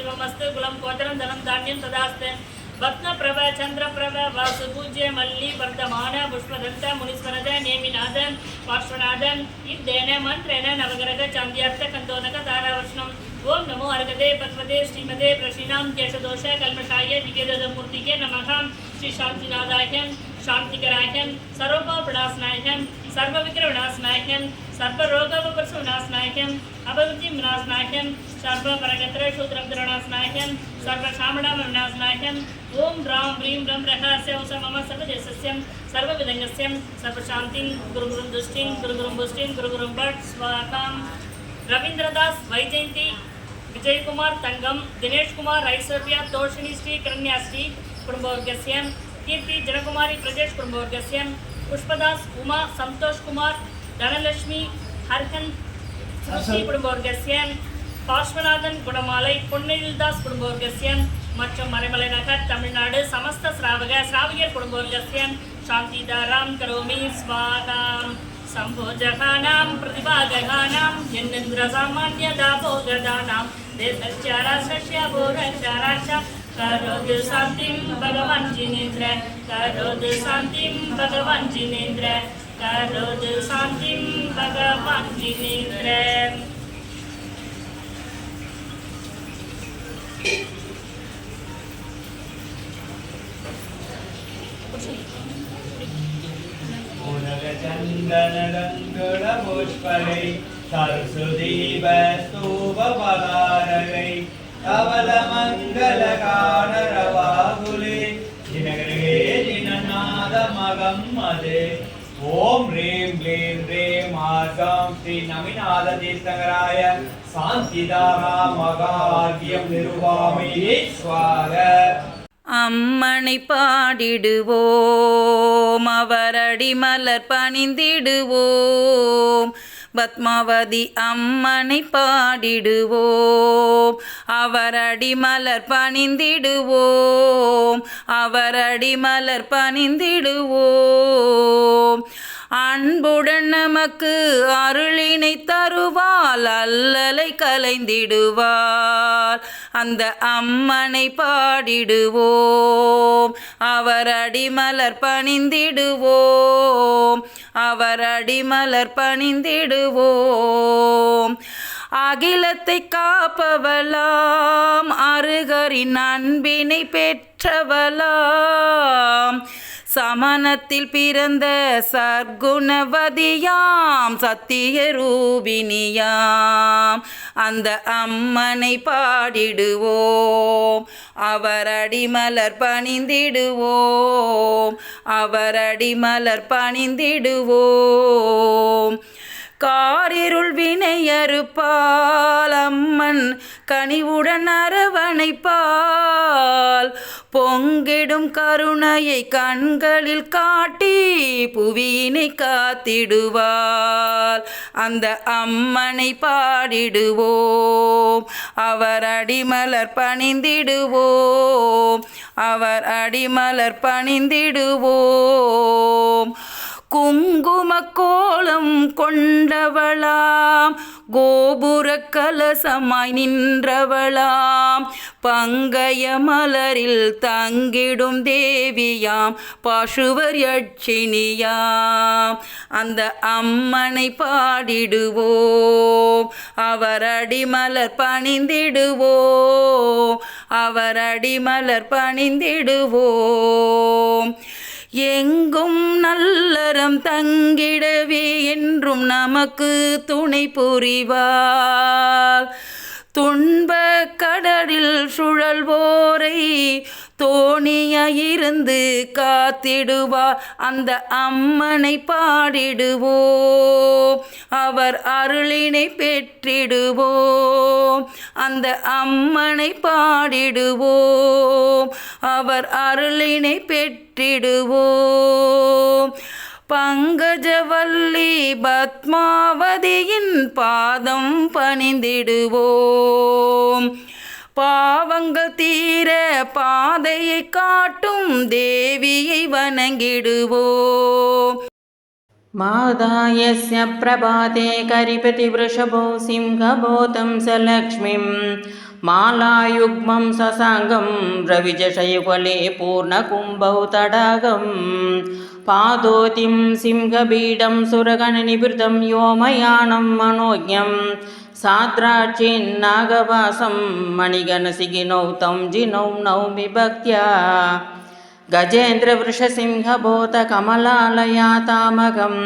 शिवमस्तु कुलं गोचरं धनं धान्यं तदास्ते भक्तप्रभ चंद्रप्रभ वासुपूज्य मल्ली वर्धमान पुष्पदंत मुनीश्वरद नेमिनाथन पार्श्वनाथन इद्देन मंत्रेण नवग्रह चांद्यार्थ कंदोदक तारावर्षणम् ओम नमो अर्घदे पद्मदे श्रीमदे प्रशीनां केशदोष कल्मषाय निकेतमूर्तिके नमः श्री शांतिनाथाय शांतिकराय सर्वपापनाशनाय सर्वविघ्नविनाशनाय सर्वरोगविनाशनाय अभवृद्धिविनाशनाय सर्वपरगत्र शूद्रविनाशनाय सर्वशामणविनाशनाय ओम ह्रां ह्रीं रं रहस्य मम सर्वदेशस्य सर्वविधङ्गस्य सर्वशान्तिं गुरुगुरुं दुष्टिं गुरुगुरुं पुष्टिं गुरुगुरुं भट् स्वाहां रवींद्रदास वैजयंती विजय कुमार तंगम दिनेश कुमार ऐश्वर्या तोषिणी श्री कन्या श्री कुटुंबवर्गस्य कीर्ति जनकुमारी प्रजेश कुटुंबवर्गस्य पुष्पदास उमा संतोष कुमार धनलक्ष्मी हरहन श्रुति कुटुंबवर्गस्य पार्श्वनाथन गुणमाலை பொன்னையில்தாஸ் குடும்பவர்க்கस्य மற்றும் மறைமலை நகர் தமிழ்நாடு समस्त श्रावगियर कुटुंबवर्गस्य शांतिदारां करोमि स्वाहाम् संभोजकानां प्रतिभागकानां जन्नेन्द्रसामान्यदाभोगदानां देशचाराश्य भोरचाराश्च करोतु शान्तिं भगवान् जिनेन्द्र करोतु शान्तिं भगवान् जिनेन्द्र करोतु शान्तिं भगवान् जिनेन्द्र चंदन पुष्पै सरस्वतीवस्तुपदारगै कवल मंगल कानरवाहुले जिनगृहे जिननाद मगं मदे ओम ह्रीं क्लीं ह्रीं मार्गं श्री नमिनाथ तीर्थंकराय शांतिदारा मगार्घ्यं निरुवामि स्वाहा அம்மனை பாடிடுவோம் அவரடி மலர் பணிந்திடுவோம் பத்மாவதி அம்மனை பாடிடுவோம் அவரடி மலர் பணிந்திடுவோம் அவரடி மலர் பணிந்திடுவோம் அன்புடன் நமக்கு அருளினை தருவாள் அல்லலை கலைந்திடுவாள் அந்த அம்மனை பாடிடுவோம் அவரடி மலர் பணிந்திடுவோம் அவரடி மலர் பணிந்திடுவோம் அகிலத்தை காப்பவளாம் அருகரின் அன்பினை பெற்றவளாம் சமணத்தில் பிறந்த சர்க்குணவதியாம் சத்திய ரூபினியாம் அந்த அம்மனை பாடிடுவோம் அவரடி மலர் பணிந்திடுவோம் அவரடி மலர் பணிந்திடுவோம் காரிருள் வினையறுப்பால் அம்மன் கனிவுடன் அரவணைப்பால் பொங்கிடும் கருணையை கண்களில் காட்டி புவியினை காத்திடுவாள் அந்த அம்மனை பாடிடுவோம் அவர் அடிமலர் பணிந்திடுவோம் அவர் அடிமலர் பணிந்திடுவோம் குங்கும கோலம் கொண்டவளாம் கோபுர கலசமாய் நின்றவளாம் பங்கய மலரில் தங்கிடும் தேவியாம் பாசுவர் யட்சினியாம் அந்த அம்மனை பாடிடுவோம் அவர் அடிமலர் பணிந்திடுவோம் அவர் அடிமலர் பணிந்திடுவோம் எங்கும் நல்லறம் தங்கிடவே என்றும் நமக்கு துணை புரிவார் துன்ப கடலில் சுழல்வோரை தோணியிருந்து காத்திடுவார் அந்த அம்மனை பாடிடுவோம் அவர் அருளினை பெற்றிடுவோம் அந்த அம்மனை பாடிடுவோம் அவர் அருளினை பெற்றிடுவோம் பங்கஜவல்லி பத்மாவதியின் பாதம் பணிந்திடுவோம் பாவங்கள் தீர பாதையை காட்டும் தேவியை வணங்கிடுவோம் मादा यस्य प्रभाते करिपतिवृषभो सिंहभूतं स लक्ष्मीं मालायुग्मं ससाङ्गं रविजशयुगले पूर्णकुम्भौ तडागं पादोतिं सिंहबीडं सुरगणनिवृतं व्योमयानं मनोज्ञं साद्राक्षिन्नागवासं मणिगणसिगिनौ तं जिनौ नौमि भक्त्या गजेन्द्रवृषसिंहभूतकमलालयातामगं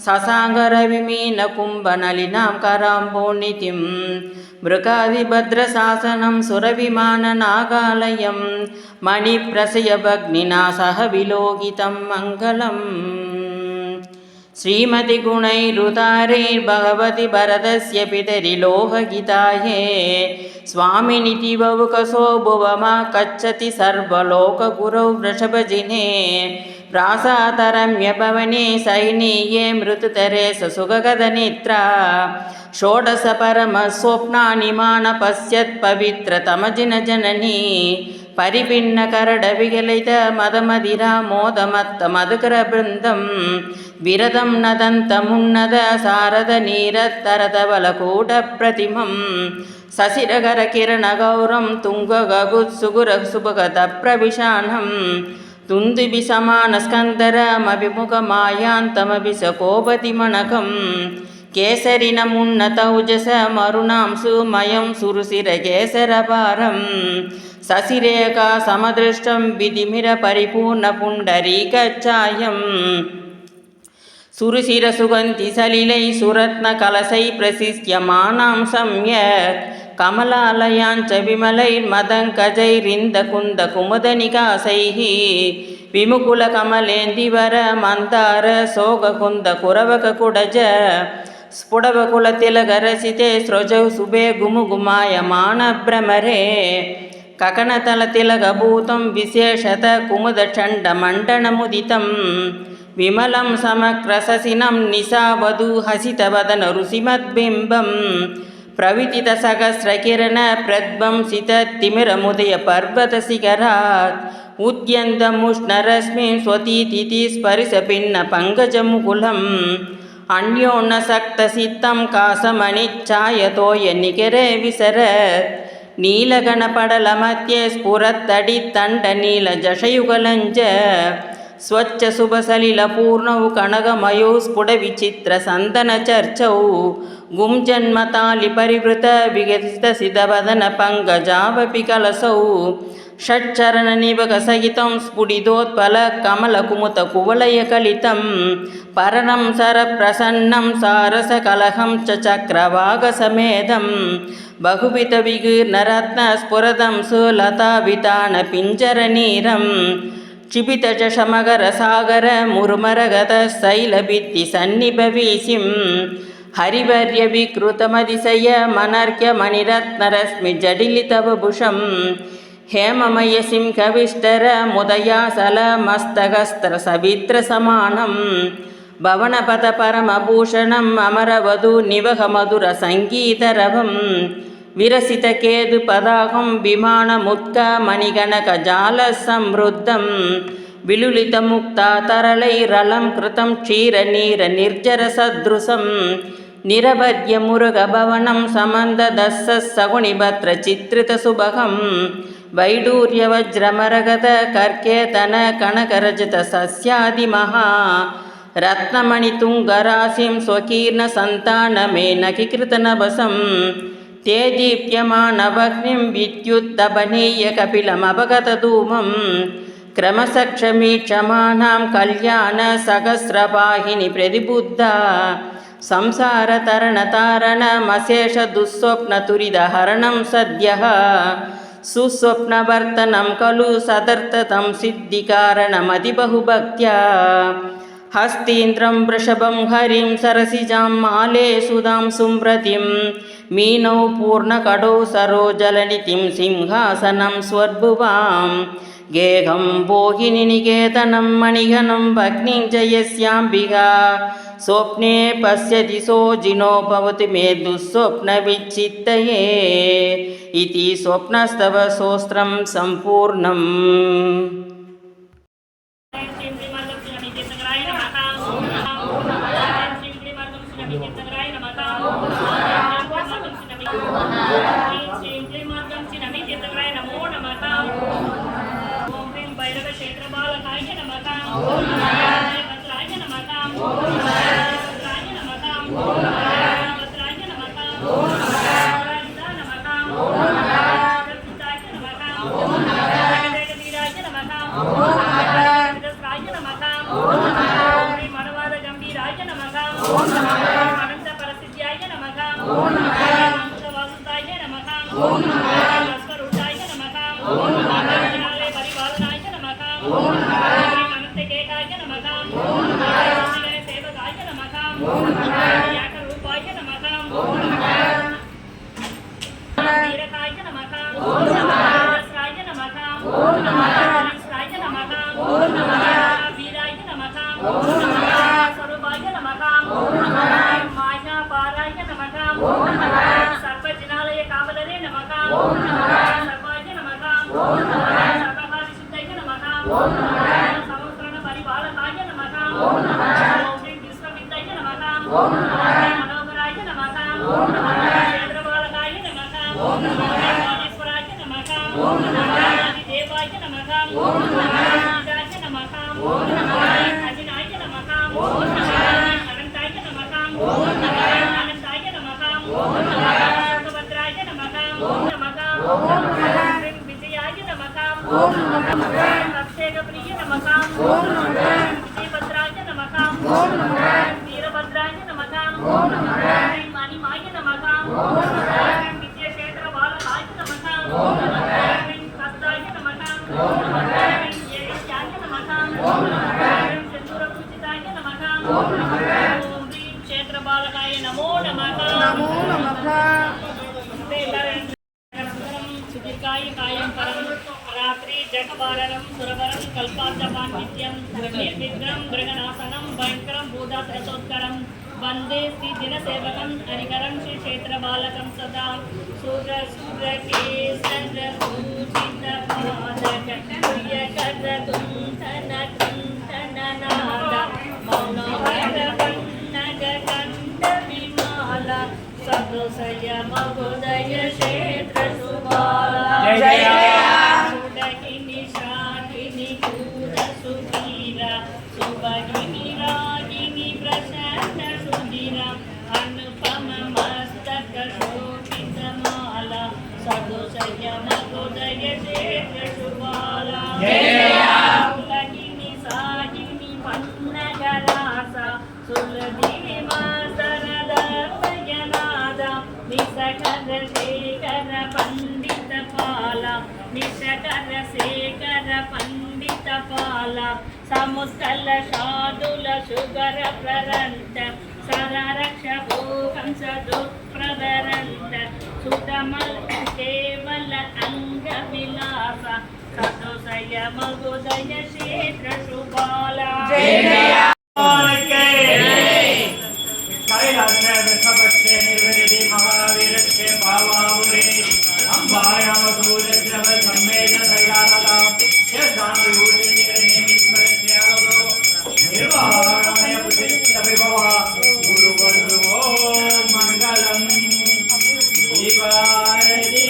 ससाङ्गरविमीनकुम्भनलिनां कराम्बोनितिं मृगादिभद्रशासनं सुरविमाननागालयं मणिप्रसयभग्निना सह विलोकितं मङ्गलम् श्रीमतिगुणैरुदारैर्भगवति भरतस्य पितरिलोहगिताये स्वामिनिति वौकसो भुवमा कच्छति सर्वलोकगुरौ वृषभजिने प्रासादरम्यभवने सैनीये मृतुतरे ससुगगदनेत्रा षोडश परमस्वप्नानि मान पश्यत् पवित्रतमजिनजननी परिभिन्नकरडविगलित मदमदिरा मोदमत्तमधुकरबृन्दं विरदं नदन्तमुन्नत शारदनीरत्तरतबलकूटप्रतिमं सशिरकरकिरणगौरं तुङ्गगगुत्सुगुरसुभगतप्रविशानं तुन्दुभिसमानस्कन्दरमभिमुखमायान्तमभि स कोपतिमणकं केसरिनमुन्नतौजस मरुणां सुमयं सुरुसिरकेसरभारं ससिरेखा समदृष्टं विधिमिरपरिपूर्णपुण्डरीकच्छायं सुरशिरसुगन्धिसलिलै सुरत्नकलशै प्रशिष्यमानां सम्यक् कमलालयाञ्च विमलैर्मदङ्कजैरिन्दकुन्दकुमुदनिकासैः विमुकुलकमलेन्दिवर मन्दार सोगकुन्दकुरवककुडज स्फुटवकुलतिलकरचिते स्रजौ शुभे गुमुगुमायमानभ्रमरे ककनतलतिलकभूतं विशेषत कुमुदचण्डमण्डनमुदितं विमलं समक्रससिनं निशावधूहसितवदनरुसिमद्बिम्बं प्रवितितसहस्रकिरणप्रध्वंसिततिमिरमुदयपर्वतशिखरात् उद्यन्तमुष्णरश्मिं स्वतीतिस्परिशपिन्नपङ्कजमुकुलम् अन्योन्नसक्तसित्तं कासमणिच्छायतोयनिकरे विसरत् नीलगणपडलमध्ये स्फुरत्तडित्तण्डनीलजशयुगलञ्च स्वच्छशुभसलिलपूर्णौ कनकमयौ स्फुटविचित्रसन्दनचर्चौ गुञ्जन्मतालिपरिवृतविगसितसितवदनपङ्कजावपि कलसौ षट्चरणनिवकसहितं स्फुटितोत्पलकमलकुमुतकुवलयकलितं परनं सरप्रसन्नं सारसकलहं च चक्रवाकसमेतं बहुविधविगीर्णरत्नस्फुरदं सुलतावितानपिञ्जरनीरं क्षिपितजशमकरसागरमुरुमरगतशैलभित्तिसन्निभवीशिं हरिवर्यविकृतमतिशयमनर्घ्यमणिरत्नरश्मिजडिलितवभुषं हेममयसिंहविष्टरमुदयासलमस्तकस्त्रसवित्रसमानं भवनपथपरमभूषणम् अमरवधूनिवहमधुरसङ्गीतरवं विरसितकेतुपदाहं विमानमुत्कमणिगणकजालसंवृद्धं विलुलितमुक्तातरलैरलं कृतं क्षीरनीरनिर्जरसदृशं निरवध्यमुरुगभवनं समन्ददस्सगुणिभद्रचित्रितसुभगं वैडूर्यवज्रमरगतकर्केतनकनकरजतसस्यादिमहा रत्नमणितुङ्गराशिं स्वकीर्णसन्तानमेनकीकृतनभसं ते दीप्यमानवह्निं विद्युत्तपनीयकपिलमपगतधूमं क्रमसक्षमीक्षमाणां कल्याणसहस्रवाहिनि प्रतिबुद्धा संसारतरणतारणमशेषदुःस्वप्नतुरिदहरणं सद्यः सुस्वप्नवर्तनं खलु सदर्थतं सिद्धिकारणमतिबहुभक्त्या हस्तीन्द्रं वृषभं हरिं सरसिजां माले सुधां सुम्प्रतिं मीनौ पूर्णकडौ सरोजलनितिं सिंहासनं स्वर्भुवां गेहं भोगिनिकेतनं मणिघनं भग्निं च यस्याम्बिका स्वप्ने पश्यति सोजिनो भवति मे दुःस्वप्नविच्चित्तये इति स्वप्नस्तव सोस्त्रं सम्पूर्णम्। श्री विमलक्ष्मी नमः। सर्वक्षेत्रबालकाय नमः ओम नमः भद्राय नमः ओम नमः भद्राय नमः ओम नमः भद्राय नमः ओम नमः राजा नमः ओम नमः रक्षिताय नमः ओम नमः जगदीराय नमः ओम नमः जगदस्त्राय नमः ओम नमः श्री मनवाद गंभीराय नमः ओम नमः अनंत परसिद्ध्याय नमः ओम नमः अमृतवासुताय नमः ओम नमः अस्वरूपाय नमः ओम नमः विनालय परिपालनाय नमः ओम नमः अनंतकेकाय नमः ओम नमः श्रीगणेश सेवकाय नमः ओम नमः याकरूपाय नमः ओम नमः वीरकाय नमः ओम नमः दशराय नमः ओम नमः हंसराय नमः ओम नमः वीराय नमः ओम नमः स्वरूपाय नमः ओम नमः मायापाराय नमः ओम नमः सर्वजनालय कावलरे नमः ओम नमः सर्वाय नमः ओम नमः सर्वहारिशुद्धाय नमः ओम नमः समस्तरण परिपालकाय नमः ओम नमः श्री विश्वविद्याय नमः ओम नमः मनोहराय नमः ओम नमः क्षेत्रबालकाय नमः ओम नमः ज्ञानेश्वराय नमः ओम नमः आदिदेवाय नमः ओम नमः ईशाय नमः ओम नमः अजिनाय नमः ओम नमः अनंताय नमः ओम नमः अनंताय नमः ओम नमः सुभद्राय नमः ओम नमः ओम नमः विजयाय नमः ओम नमः अक्षयप्रिय नमः ओम नमः विजयभद्राय नमः ओम नमः वीरभद्राय नमः ओम नमः मानिमाय नमः ओम नमः विजयक्षेत्रबालकाय नमः ओम नमः हस्ताय नमः ओम नमः येयाय नमः ओम नमः चतुरभुजिताय नमः ओम नमः ओम ह्रीं क्षेत्रबालकाय नमो नमः नमो नमः सुदीर्घाय कायं परं रात्रि जगवारणं सुरवरं कल्पार्धपाण्डित्यं निर्विघ्नं गृहनाशनं भयङ्करं भूतासोत्करं वन्दे श्रीदिनसेवकं हरिकरं श्रीक्षेत्रबालकं सदा सूरसूरकेशरभूषितपादकप्रियकरकुण्ठनकुण्ठननाद मौनवरपन्नगकण्ठविमाला सदोषय महोदय क्षेत्रसुबाला जय सुडगिनि शाकिनि कूदसुधीरा सुभगिनि रागिनि प्रसन्न सुधीरा अनुपम मस्तक शोभितमाला सदोषय महोदय क्षेत्रसुबाला सुलगिनि सागिनि पन्नगरासा सुलगिनि मासरदर्पयनाद निसकर शेखर पंडित पाला निशकर शेखर पंडित पाला समुस्कल शादुल सुगर प्ररंत सररक्ष भूकं सदुप्रदरंत सुदमल केवल अंग विलास सदोषय महोदय क्षेत्र सुबाला कैलास्य वृषभस्य निर्वृति महावीरस्य भावाहुरे अंबायाम सूर्यग्रह सम्मेद दयालता यदां विभूति निर्निमित्तस्यावो निर्वाणाय पुष्टित विभवा गुरुवन्दो मंगलम दीवारती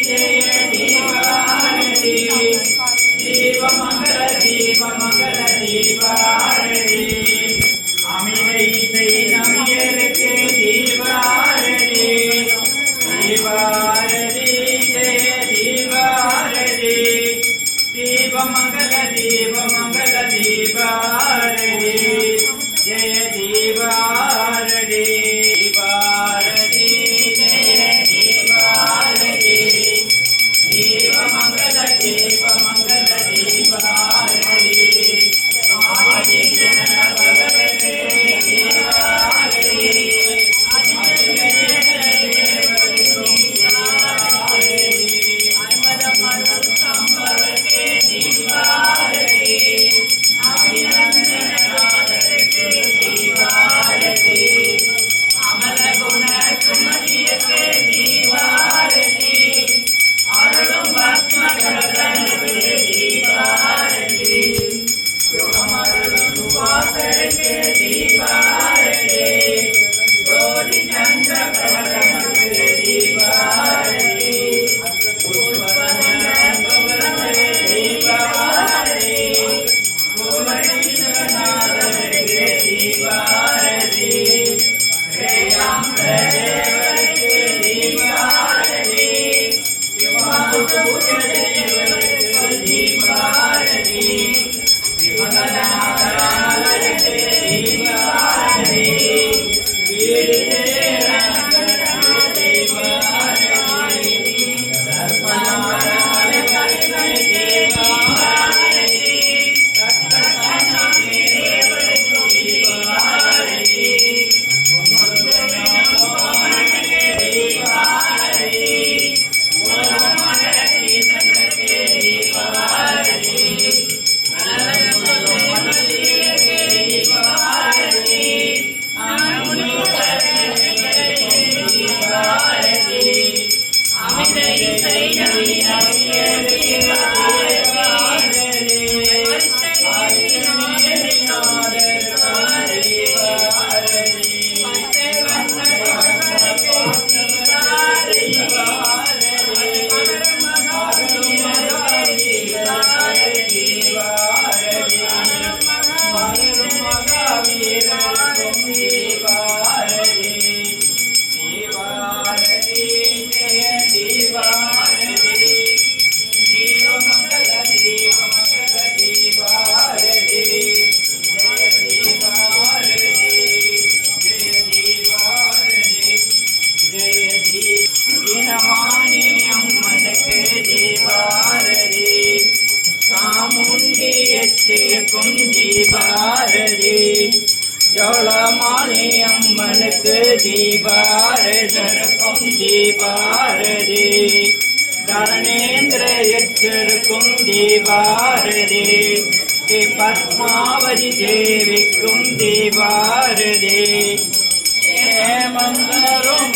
जय दीवारती दीपमंगल दीवारती अमिरै से नमियर के दीवारती दीवारती जय दीवारती दीपमंगल दीवारती जय दीवारती दीवारती जय दीवारती दीपमंगल दीवारती आदिजन भगवते दीवारती தீர்க்கும் தீபாரதி ஜோளமானி அம்மனுக்கு தீபாரதற்கும் தீபாரதி தரணேந்திர எற்றிருக்கும் தீபாரதி ஸ்ரீ பத்மாவதி தேவிக்கும் தீபாரதி மங்களரும்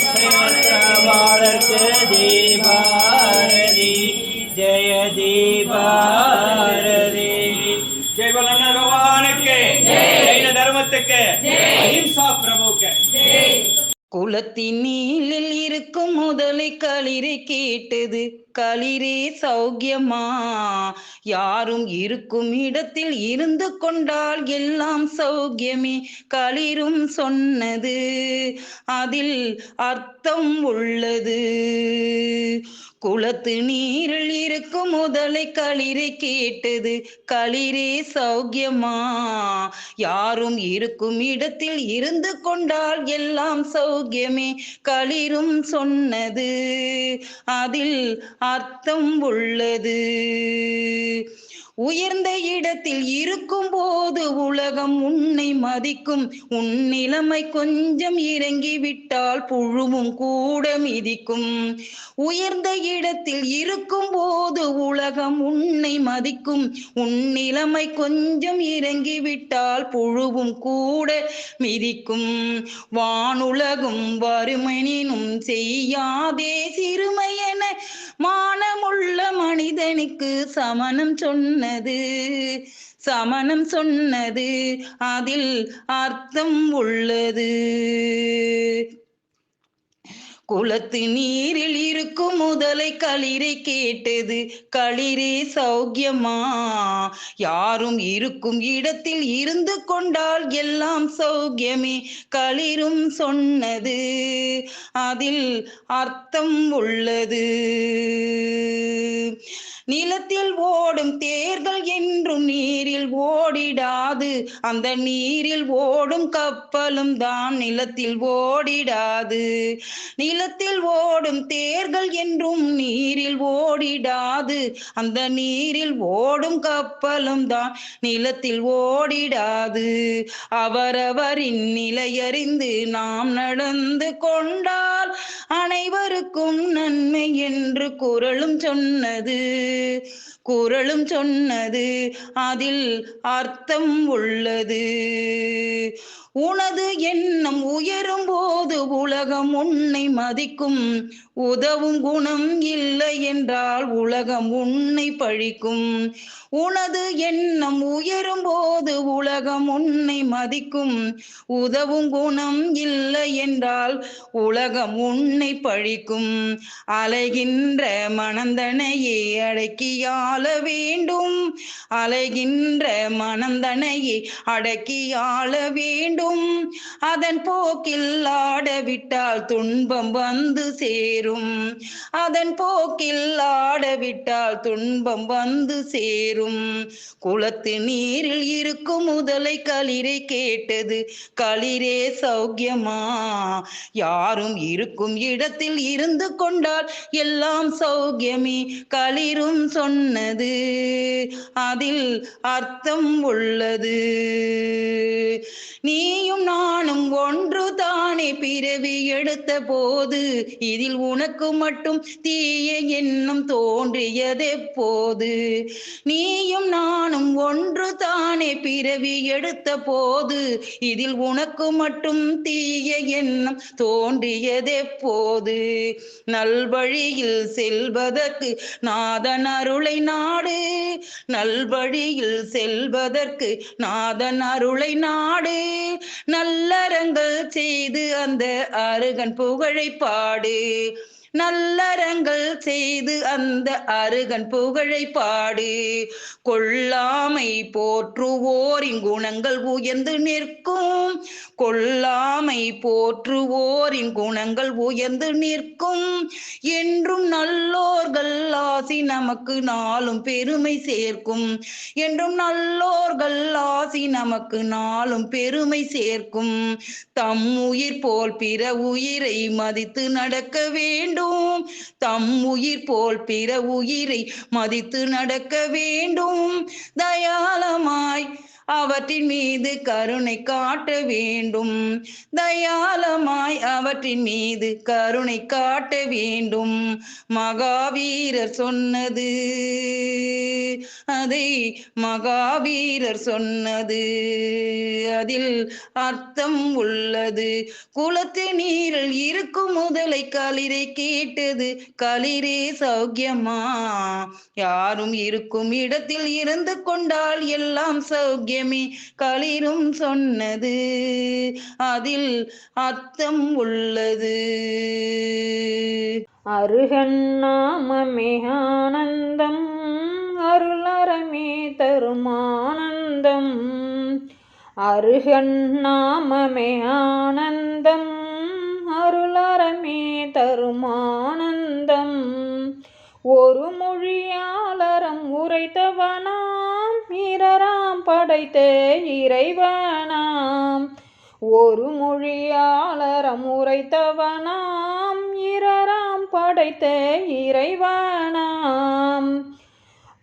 வாழ்க்கு தீபாரதி ஜெய தீபாரதி. ஜெய் பலன பகவானுக்கு, ஜெயின தர்மத்துக்கு, அஹிம்சா பிரபுக்கு. குளத்தினில் இருக்கும் முதலை களிரை கேட்டது, களிரே சௌக்கியமா? யாரும் இருக்கும் இடத்தில் இருந்து கொண்டால் எல்லாம் சௌக்கியமே. களிரும் சொன்னது, அதில் அர்த்தம் உள்ளது. குளத்து நீரில் இருக்கும் முதலை களிரை கேட்டது, களிரே சௌக்கியமா? யாரும் இருக்கும் இடத்தில் இருந்து கொண்டால் எல்லாம் சௌக்கியமே. களிரும் சொன்னது, அதில் அர்த்தம் உள்ளது. உயர்ந்த இடத்தில் இருக்கும் போது உலகம் உன்னை மதிக்கும். உன் நிலைமை கொஞ்சம் இறங்கி விட்டால் புழுவும் கூட மிதிக்கும். உயர்ந்த இடத்தில் இருக்கும் போது உலகம் உன்னை மதிக்கும். உன் நிலைமை கொஞ்சம் இறங்கி விட்டால் புழுவும் கூட மிதிக்கும். வானுலகும் வறுமனினும் செய்யாதே சிறுமையென மானமுள்ள மனிதனுக்கு சமணம் சொன்னது, அதில் அர்த்தம் உள்ளது. குளத்து நீரில் இருக்கும் முதலை களிரை கேட்டது, களிரே சௌக்கியமா? யாரும் இருக்கும் இடத்தில் இருந்து கொண்டால் எல்லாம் சௌக்கியமே. களிரும் சொன்னது, அதில் அர்த்தம் உள்ளது. நிலத்தில் ஓடும் தேர்கள் என்றும் நீரில் ஓடிடாது. அந்த நீரில் ஓடும் கப்பலும் தான் நிலத்தில் ஓடிடாது. நிலத்தில் ஓடும் தேர்கள் என்றும் நீரில் ஓடிடாது. அந்த நீரில் ஓடும் கப்பலும் தான் நிலத்தில் ஓடிடாது. அவரவரின் நிலையறிந்து நாம் நடந்து கொண்டால் அனைவருக்கும் நன்மை என்று குறளும் சொன்னது, அதில் அர்த்தம் உள்ளது. உனது எண்ணம் உயரும் போது உலகம் உன்னை மதிக்கும். உதவும் குணம் இல்லை என்றால் உலகம் உன்னை பழிக்கும். உனது எண்ணம் உயரும் போது உலகம் உன்னை மதிக்கும். உதவும் குணம் இல்லை என்றால் உலகம் உன்னை பழிக்கும். அலைகின்ற மனந்தனையே அடக்கியாள வேண்டும். அலைகின்ற மனந்தனையே அடக்கியாள வேண்டும். அதன் போக்கில் ஆடவிட்டால் துன்பம் வந்து சேரும். அதன் போக்கில் ஆடவிட்டால் துன்பம் வந்து சேரும். குளத்து நீரில் இருக்கும் முதலை களிரை கேட்டது, களிரே சௌக்கியமா? யாரும் இருக்கும் இடத்தில் இருந்து கொண்டால் எல்லாம் சௌக்கியமே. களிரும் சொன்னது, அதில் அர்த்தம் உள்ளது. நீயும் நானும் ஒன்று தானே பிறவி எடுத்த போது இதில் உனக்கு மட்டும் தீய எண்ணம் தோன்றியதெப்போது? நீயும் நானும் ஒன்று தானே பிறவி எடுத்த போது இதில் உனக்கு மட்டும் தீய எண்ணம் தோன்றியதெப்போது? நல்வழியில் செல்வதற்கு நாதன் அருளை நாடு. நல்வழியில் செல்வதற்கு நாதன் அருளை நாடு. நல்லறங்கள் செய்து அந்த அருகன் புகழை பாடு. நல்லறங்கள் செய்து அந்த அருகன் புகழை பாடு. கொல்லாமை போற்றுவோரின் குணங்கள் உயர்ந்து நிற்கும். கொல்லாமை போற்றுவோரின் குணங்கள் உயர்ந்து நிற்கும். என்றும் நல்லோர்கள் ஆசி நமக்கு நாளும் பெருமை சேர்க்கும். என்றும் நல்லோர்கள் ஆசி நமக்கு நாளும் பெருமை சேர்க்கும். தம் உயிர் போல் பிற உயிரை மதித்து நடக்க வேண்டும். தம் உயிர் போல் பிற உயிரை மதித்து நடக்க வேண்டும். தயாளமான தயாளமாய் அவற்றின் மீது கருணை காட்ட வேண்டும். தயாளமாய் அவற்றின் மீது கருணை காட்ட வேண்டும். மகாவீரர் சொன்னது, அதை மகாவீரர் சொன்னது, அதில் அர்த்தம் உள்ளது. குளத்து நீரில் இருக்கும் முதலை களிரை கேட்டது, களிரே சௌக்கியமா? யாரும் இருக்கும் இடத்தில் இருந்து கொண்டால் எல்லாம் சௌக்கியமே. களிரும் சொன்னது, அதில் அர்த்தம் உள்ளது. அருகன்னாமமே ஆனந்தம், அருளறமே தருமானந்தம். அருகன்னாமமே ஆனந்தம், அருளறமே தருமானந்தம். ஒரு மொழியாளரம் உரைத்தவனாம், இரராம் படைத்த இறைவனாம். ஒரு மொழியாளரம் உரைத்தவனாம், இரராம் படைத்த இறைவனாம்.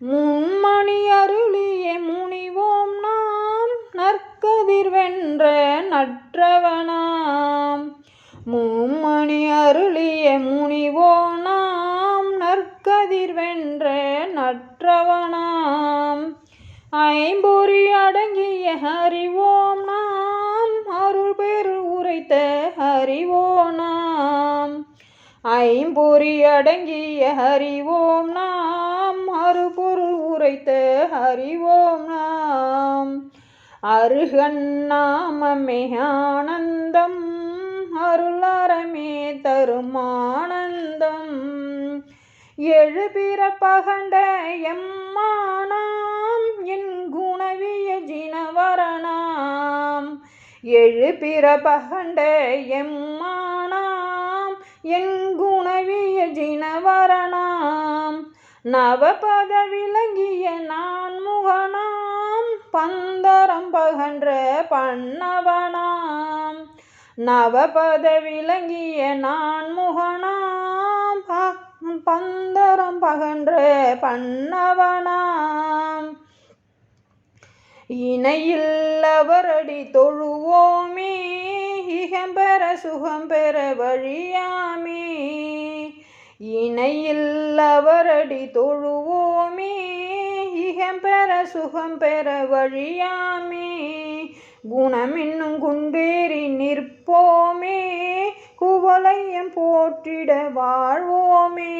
மும்மணி அருளிய முனிவோம் நாம், நற்கதிர் வென்ற நற்றவனாம். மும்மணி அருளிய முனிவோ நாம், நற்கதிர் வென்ற நற்றவனாம். ஐம்பொறி அடங்கிய அறிவோம் நாம், அருள் பெரு உரைத்த அறிவோ நாம். ஐம்பொறி அடங்கிய அறிவோம் நாம், அருபொருள் உரைத்த அறிவோம் நாம். அருகன்னாமமே ஆனந்தம், அருளறமே தருமானந்தம். எழுபிறப்பகண்ட எம்மானாம், என் குணவிய ஜினவரனாம். எழுபிறப்பகண்ட எம்மானாம், என் குணவிய ஜினவரனாம். நவபத விளங்கிய நான்முகனாம், பந்தரம் பகன்ற பன்னவனாம். நவபத விளங்கிய நான்முகனாம், பந்தரம் பகன்ற பன்னவனாம். இணையில்லவரடி தொழுவோமே, இகம்பெற சுகம்பெற வழியாமே. இணையில்லவரடி தொழுவோமே, இகம்பெற சுகம்பெற வழியாமே. குணமென்னும் குண்டேறி நிற்போமே, குவலயம் போற்றிட வாழ்வோமே.